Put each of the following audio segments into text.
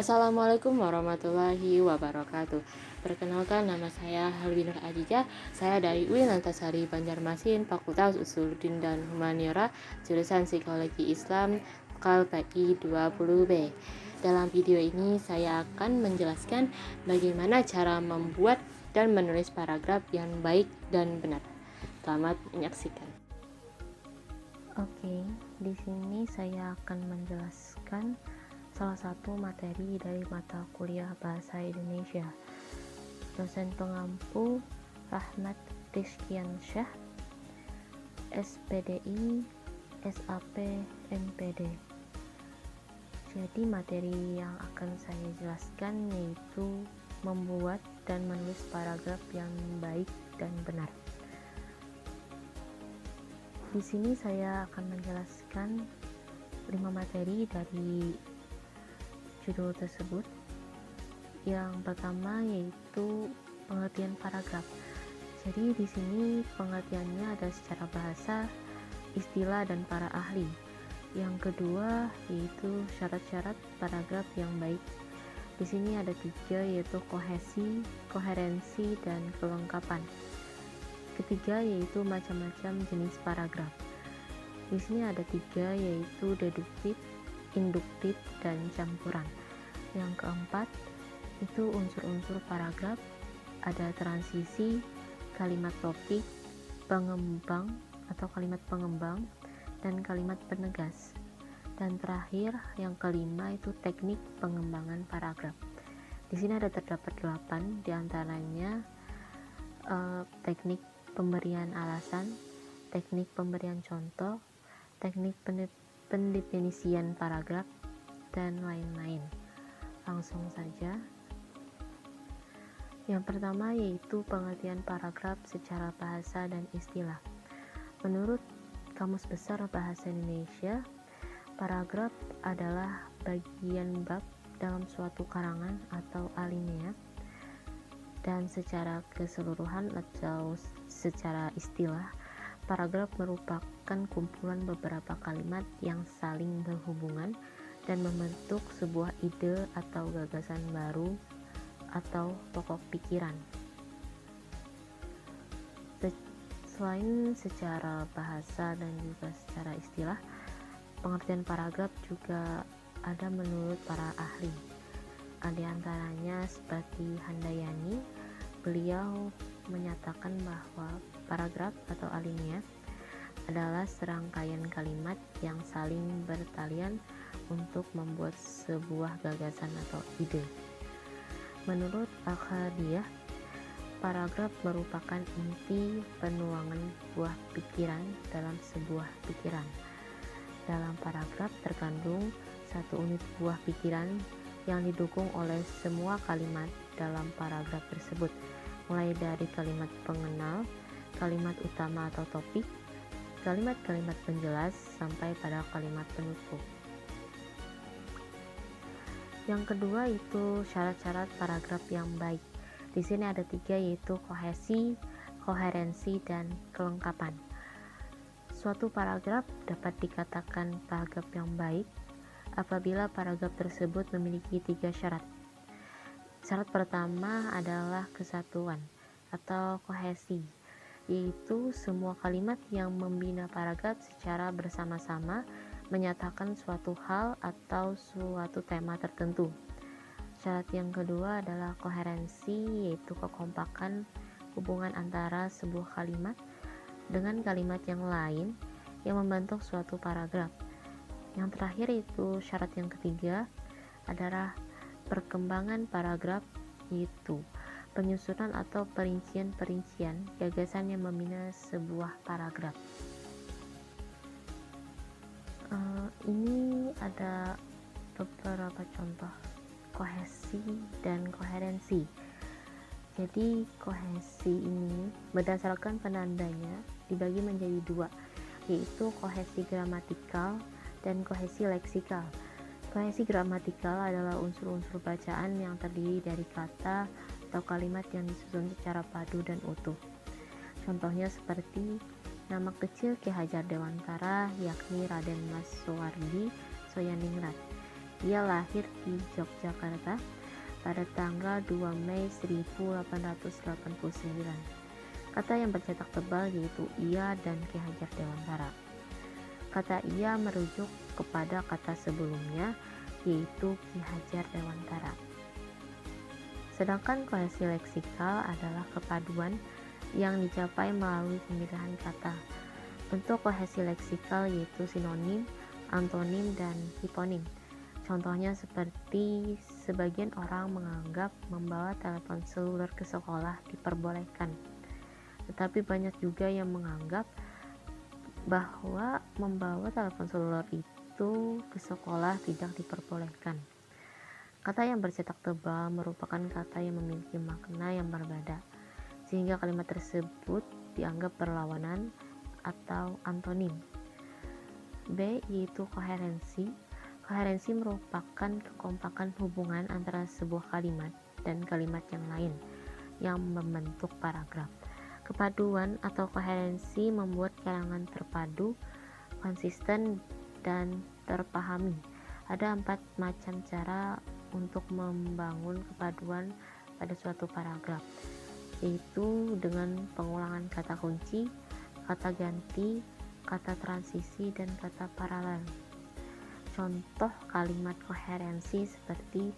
Assalamualaikum warahmatullahi wabarakatuh. Perkenalkan, nama saya Halwi Nur Adija. Saya dari UIN Antasari Banjarmasin, Fakultas Usuluddin dan Humaniora, jurusan Psikologi Islam, KPI 20B. Dalam video ini saya akan menjelaskan bagaimana cara membuat dan menulis paragraf yang baik dan benar. Selamat menyaksikan. Oke, di sini saya akan menjelaskan salah satu materi dari mata kuliah Bahasa Indonesia. Dosen pengampu Rahmat Rizkiansyah, SPDI, SAP, MPD. Jadi materi yang akan saya jelaskan yaitu membuat dan menulis paragraf yang baik dan benar. Di sini saya akan menjelaskan 5 materi dari judul tersebut. Yang pertama yaitu pengertian paragraf. Jadi di sini pengertiannya ada secara bahasa, istilah, dan para ahli. Yang kedua yaitu syarat-syarat paragraf yang baik. Di sini ada 3 yaitu kohesi, koherensi, dan kelengkapan. Ketiga yaitu macam-macam jenis paragraf. Di sini ada 3 yaitu deduktif, induktif, dan campuran. Yang keempat itu unsur-unsur paragraf, ada transisi, kalimat topik, pengembang atau kalimat pengembang, dan kalimat penegas. Dan terakhir yang kelima itu teknik pengembangan paragraf. Di sini terdapat 8 diantaranya teknik pemberian alasan, teknik pemberian contoh, teknik pendefinisian paragraf, dan lain-lain. Langsung saja. Yang pertama yaitu pengertian paragraf secara bahasa dan istilah. Menurut Kamus Besar Bahasa Indonesia, paragraf adalah bagian bab dalam suatu karangan atau alinea, dan secara keseluruhan atau secara istilah, paragraf merupakan kumpulan beberapa kalimat yang saling berhubungan dan membentuk sebuah ide atau gagasan baru atau pokok pikiran. Selain secara bahasa dan juga secara istilah, pengertian paragraf juga ada menurut para ahli. Di antaranya seperti Handayani, beliau menyatakan bahwa paragraf atau alinea adalah serangkaian kalimat yang saling bertalian untuk membuat sebuah gagasan atau ide. Menurut Al-Khadiyah, paragraf merupakan inti penuangan buah pikiran dalam sebuah pikiran. Dalam paragraf terkandung satu unit buah pikiran yang didukung oleh semua kalimat dalam paragraf tersebut, mulai dari kalimat pengenal, kalimat utama atau topik, kalimat-kalimat penjelas, sampai pada kalimat penutup. Yang kedua itu syarat-syarat paragraf yang baik. Di sini ada 3 yaitu kohesi, koherensi, dan kelengkapan. Suatu paragraf dapat dikatakan paragraf yang baik apabila paragraf tersebut memiliki 3 syarat. Syarat pertama adalah kesatuan atau kohesi, yaitu semua kalimat yang membina paragraf secara bersama-sama menyatakan suatu hal atau suatu tema tertentu. Syarat yang kedua adalah koherensi, yaitu kekompakan hubungan antara sebuah kalimat dengan kalimat yang lain yang membentuk suatu paragraf. Yang terakhir itu syarat yang ketiga adalah perkembangan paragraf, yaitu penyusunan atau perincian-perincian gagasan yang membina sebuah paragraf. Ini ada beberapa contoh kohesi dan koherensi. Jadi kohesi ini berdasarkan penandanya dibagi menjadi 2, yaitu kohesi gramatikal dan kohesi leksikal. Kohesi gramatikal adalah unsur-unsur bacaan yang terdiri dari kata atau kalimat yang disusun secara padu dan utuh. Contohnya seperti nama kecil Ki Hajar Dewantara yakni Raden Mas Suwardi Soyaningrat. Ia lahir di Yogyakarta pada tanggal 2 Mei 1889. Kata yang bercetak tebal yaitu ia dan Ki Hajar Dewantara. Kata ia merujuk kepada kata sebelumnya yaitu Ki Hajar Dewantara. Sedangkan kohesi leksikal adalah kepaduan yang dicapai melalui pemilihan kata. Bentuk kohesi leksikal yaitu sinonim, antonim, dan hiponim. Contohnya seperti sebagian orang menganggap membawa telepon seluler ke sekolah diperbolehkan, tetapi banyak juga yang menganggap bahwa membawa telepon seluler itu ke sekolah tidak diperbolehkan. Kata yang bercetak tebal merupakan kata yang memiliki makna yang berbeda, sehingga kalimat tersebut dianggap berlawanan atau antonim. B yaitu koherensi. Koherensi merupakan kekompakan hubungan antara sebuah kalimat dan kalimat yang lain yang membentuk paragraf. Kepaduan atau koherensi membuat karangan terpadu, konsisten, dan terpahami. Ada 4 macam cara untuk membangun kepaduan pada suatu paragraf, yaitu dengan pengulangan kata kunci, kata ganti, kata transisi, dan kata paralel. Contoh kalimat koherensi seperti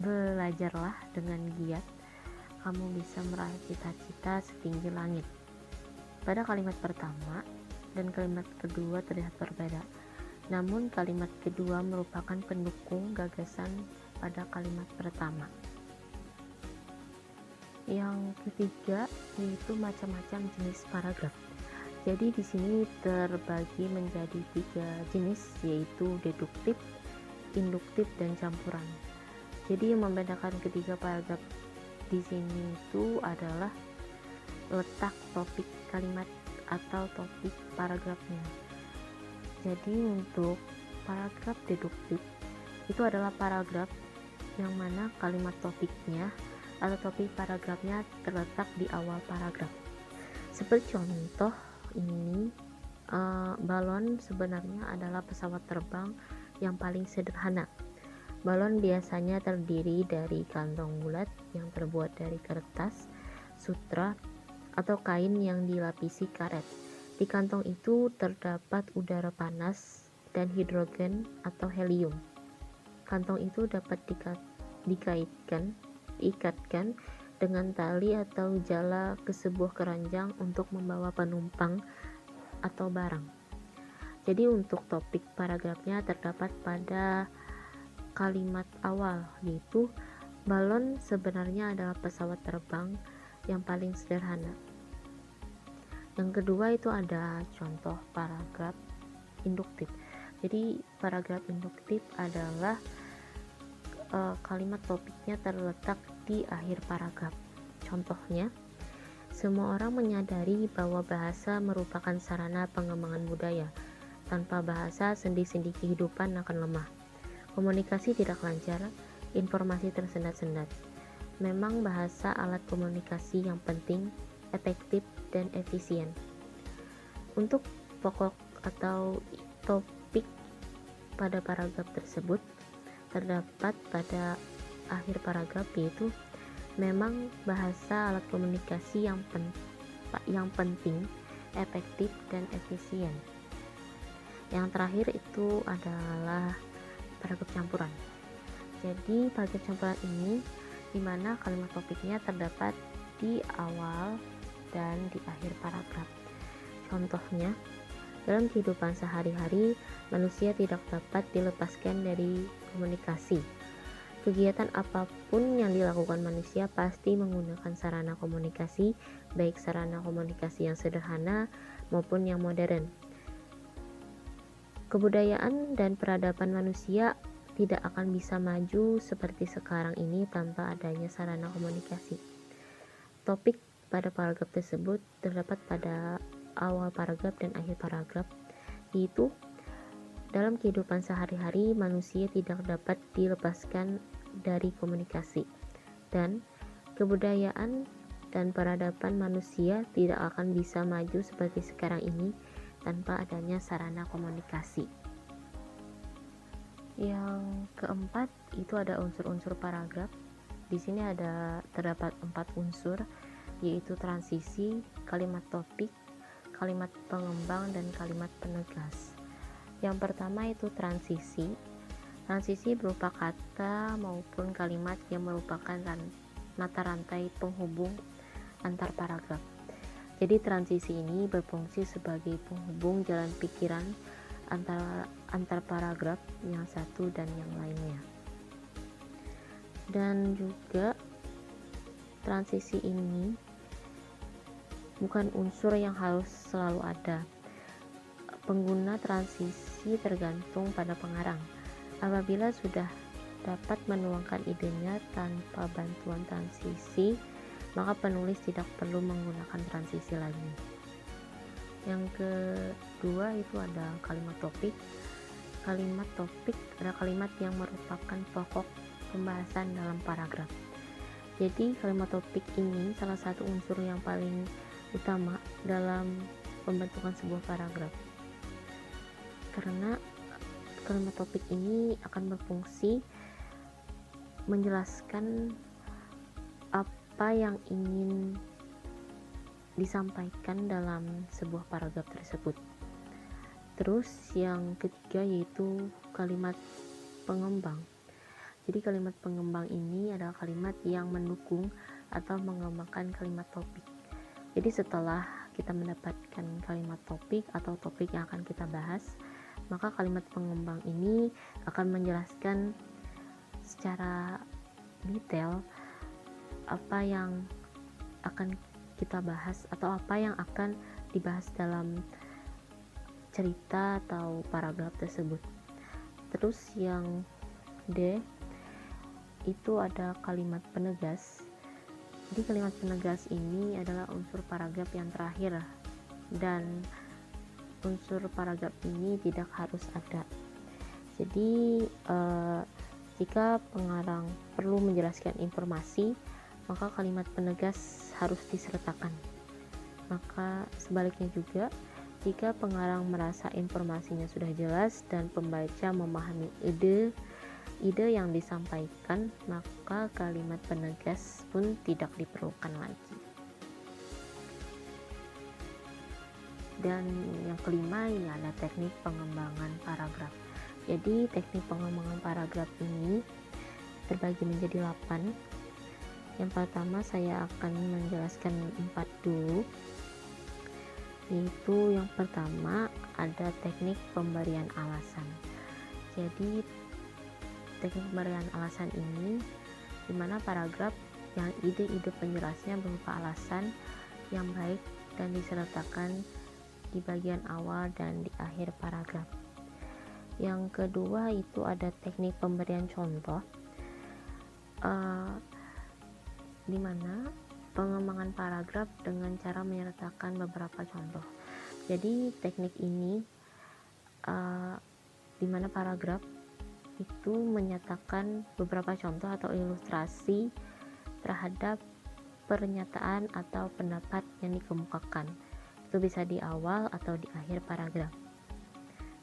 belajarlah dengan giat, kamu bisa meraih cita-cita setinggi langit. Pada kalimat pertama dan kalimat kedua terlihat berbeda, namun kalimat kedua merupakan pendukung gagasan pada kalimat pertama. Yang ketiga yaitu macam-macam jenis paragraf. Jadi di sini terbagi menjadi 3 jenis, yaitu deduktif, induktif, dan campuran. Jadi yang membedakan ketiga paragraf di sini itu adalah letak topik kalimat atau topik paragrafnya. Jadi untuk paragraf deduktif itu adalah paragraf yang mana kalimat topiknya atau topik paragrafnya terletak di awal paragraf. Seperti contoh ini, balon sebenarnya adalah pesawat terbang yang paling sederhana. Balon biasanya terdiri dari kantong bulat yang terbuat dari kertas, sutra, atau kain yang dilapisi karet. Di kantong itu terdapat udara panas dan hidrogen atau helium. Kantong itu dapat diikatkan dengan tali atau jala ke sebuah keranjang untuk membawa penumpang atau barang. Jadi untuk topik paragrafnya terdapat pada kalimat awal, yaitu balon sebenarnya adalah pesawat terbang yang paling sederhana. Yang kedua itu ada contoh paragraf induktif. Jadi paragraf induktif adalah kalimat topiknya terletak di akhir paragraf. Contohnya, semua orang menyadari bahwa bahasa merupakan sarana pengembangan budaya. Tanpa bahasa, sendi-sendi kehidupan akan lemah. Komunikasi tidak lancar, informasi tersendat-sendat. Memang bahasa alat komunikasi yang penting, efektif, dan efisien. Untuk pokok atau topik pada paragraf tersebut terdapat pada akhir paragraf, yaitu memang bahasa alat komunikasi yang penting, efektif, dan efisien. Yang terakhir itu adalah paragraf campuran. Jadi paragraf campuran ini dimana kalimat topiknya terdapat di awal dan di akhir paragraf. Contohnya, dalam kehidupan sehari-hari, manusia tidak dapat dilepaskan dari komunikasi. Kegiatan apapun yang dilakukan manusia pasti menggunakan sarana komunikasi, baik sarana komunikasi yang sederhana maupun yang modern. Kebudayaan dan peradaban manusia tidak akan bisa maju seperti sekarang ini tanpa adanya sarana komunikasi. Topik pada paragraf tersebut terdapat pada awal paragraf dan akhir paragraf, yaitu dalam kehidupan sehari-hari manusia tidak dapat dilepaskan dari komunikasi, dan kebudayaan dan peradaban manusia tidak akan bisa maju seperti sekarang ini tanpa adanya sarana komunikasi. Yang keempat itu ada unsur-unsur paragraf. Di sini terdapat 4 unsur, yaitu transisi, kalimat topik, kalimat pengembang, dan kalimat penegas. Yang pertama itu transisi. Transisi berupa kata maupun kalimat yang merupakan mata rantai penghubung antar paragraf. Jadi transisi ini berfungsi sebagai penghubung jalan pikiran antar paragraf yang satu dan yang lainnya. Dan juga transisi ini bukan unsur yang harus selalu ada. Pengguna transisi tergantung pada pengarang. Apabila sudah dapat menuangkan idenya tanpa bantuan transisi, maka penulis tidak perlu menggunakan transisi lagi. Yang kedua itu ada kalimat topik. Kalimat topik adalah kalimat yang merupakan pokok pembahasan dalam paragraf. Jadi kalimat topik ini salah satu unsur yang paling utama dalam pembentukan sebuah paragraf, karena kalimat topik ini akan berfungsi menjelaskan apa yang ingin disampaikan dalam sebuah paragraf tersebut. Terus yang ketiga yaitu kalimat pengembang. Jadi kalimat pengembang ini adalah kalimat yang mendukung atau mengembangkan kalimat topik. Jadi setelah kita mendapatkan kalimat topik atau topik yang akan kita bahas, maka kalimat pengembang ini akan menjelaskan secara detail apa yang akan kita bahas atau apa yang akan dibahas dalam cerita atau paragraf tersebut. Terus yang D itu ada kalimat penegas. Jadi kalimat penegas ini adalah unsur paragraf yang terakhir, dan unsur paragraf ini tidak harus ada. Jadi jika pengarang perlu menjelaskan informasi, maka kalimat penegas harus disertakan. Maka sebaliknya juga, jika pengarang merasa informasinya sudah jelas dan pembaca memahami ide yang disampaikan, maka kalimat penegas pun tidak diperlukan lagi. Dan yang kelima ya ada teknik pengembangan paragraf. Jadi teknik pengembangan paragraf ini terbagi menjadi 8. Yang pertama saya akan menjelaskan 4 dulu, yaitu yang pertama ada teknik pemberian alasan. Jadi teknik pemberian alasan ini dimana paragraf yang ide-ide penjelasnya berupa alasan yang baik dan disertakan di bagian awal dan di akhir paragraf. Yang kedua itu ada teknik pemberian contoh, di mana pengembangan paragraf dengan cara menyertakan beberapa contoh. Jadi teknik ini di mana paragraf itu menyatakan beberapa contoh atau ilustrasi terhadap pernyataan atau pendapat yang dikemukakan. Itu bisa di awal atau di akhir paragraf.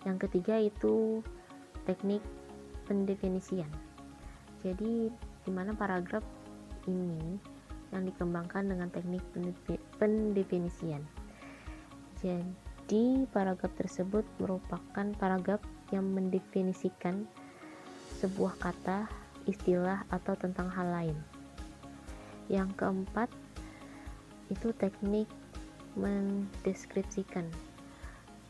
Yang ketiga itu teknik pendefinisian. Jadi di mana paragraf ini yang dikembangkan dengan teknik pendefinisian. Jadi paragraf tersebut merupakan paragraf yang mendefinisikan sebuah kata, istilah, atau tentang hal lain. Yang keempat itu teknik mendeskripsikan.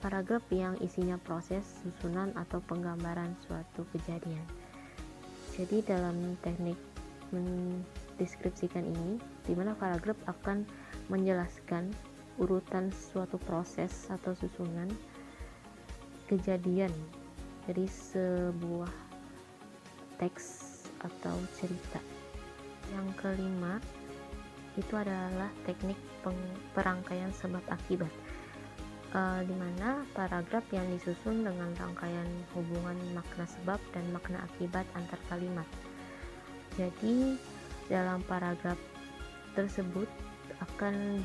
Paragraf yang isinya proses, susunan, atau penggambaran suatu kejadian. Jadi dalam teknik mendeskripsikan ini, di mana paragraf akan menjelaskan urutan suatu proses atau susunan kejadian dari sebuah teks atau cerita. Yang kelima itu adalah teknik perangkaian sebab akibat, di mana paragraf yang disusun dengan rangkaian hubungan makna sebab dan makna akibat antar kalimat. Jadi dalam paragraf tersebut akan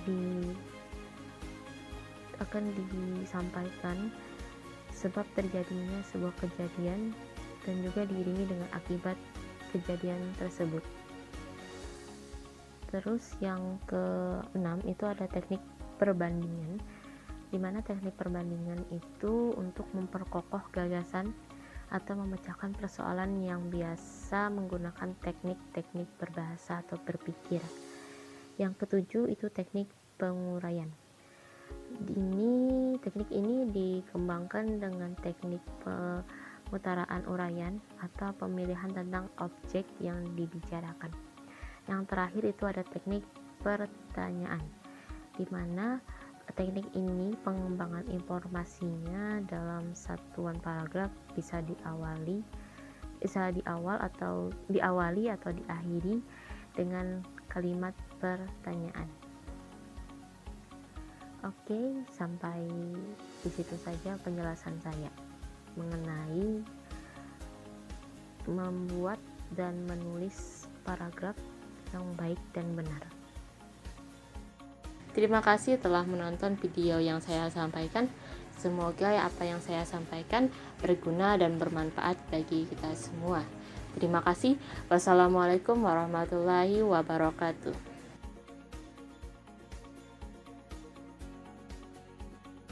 disampaikan sebab terjadinya sebuah kejadian, dan juga diiringi dengan akibat kejadian tersebut. Terus yang keenam itu ada teknik perbandingan, di mana teknik perbandingan itu untuk memperkokoh gagasan atau memecahkan persoalan yang biasa menggunakan teknik-teknik berbahasa atau berpikir. Yang ketujuh itu teknik penguraian. Teknik ini dikembangkan dengan teknik pemutaraan uraian atau pemilihan tentang objek yang dibicarakan. Yang terakhir itu ada teknik pertanyaan, di mana teknik ini pengembangan informasinya dalam satuan paragraf bisa diawali atau diakhiri dengan kalimat pertanyaan. Oke, sampai di situ saja penjelasan saya mengenai membuat dan menulis paragraf yang baik dan benar. Terima kasih telah menonton video yang saya sampaikan. Semoga apa yang saya sampaikan berguna dan bermanfaat bagi kita semua. Terima kasih. Wassalamualaikum warahmatullahi wabarakatuh.